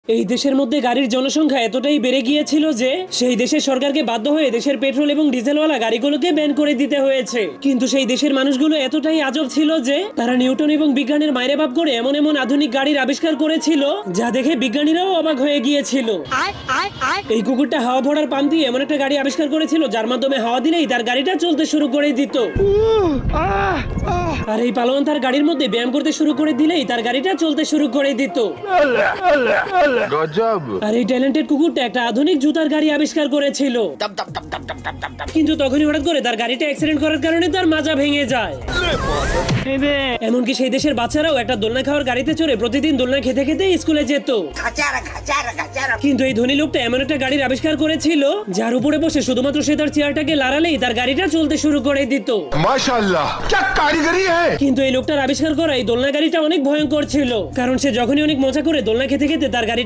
এই দেশের মধ্যে গাড়ির জনসংখ্যা এতটাই বেড়ে গিয়েছিল যে সেই দেশের সরকারকে বাধ্য হয়ে দেশের পেট্রোল এবং ডিজেলওয়ালা গাড়িগুলোকে ব্যান করে দিতে হয়েছে। কিন্তু সেই দেশের মানুষগুলো এতটাই আজব ছিল যে তারা নিউটন এবং বিজ্ঞানের মায়ের বাপ করে এমন এমন আধুনিক গাড়ির আবিষ্কার করেছিল যা দেখে বিজ্ঞানীরাও অবাক হয়ে গিয়েছিল। এই কুকুরটা হাওয়া ভরার পাম্প দিয়ে এমন একটা গাড়ি আবিষ্কার করেছিল যার মাধ্যমে হাওয়া দিলেই তার গাড়িটা চলতে শুরু করে দিত। আর এই পালোয়ান তার গাড়ির মধ্যে ব্যায়াম করতে শুরু করে দিলেই তার গাড়িটা চলতে শুরু করে দিত। গজব। আর এই ট্যালেন্টেড কুকুরটা একটা আধুনিক জুতার গাড়ি আবিষ্কার করেছিল, কিন্তু তখনই হঠাৎ করে তার গাড়িটা অ্যাক্সিডেন্ট করার কারণে তার মাজা ভেঙে যায়। এমনকি সেই দেশের বাচ্চারাও একটা দোলনা খাওয়ার গাড়িতে চড়ে প্রতিদিন দোলনা খেতে খেতে স্কুলে যেত। কিন্তু এই ধনী লোকটা এমন একটা গাড়ির আবিষ্কার করেছিল যার উপরে বসে শুধুমাত্র সে তার চেয়ারটাকে লাড়ালেই তার গাড়িটা চলতে শুরু করে দিত। মাশাআল্লাহ, क्या कारीगरी है। কিন্তু এই লোকটার আবিষ্কার করা এই দোলনা গাড়িটা অনেক ভয়ঙ্কর ছিল, কারণ সে যখনই অনেক মজা করে দোলনা খেতে খেতে তার গাড়ি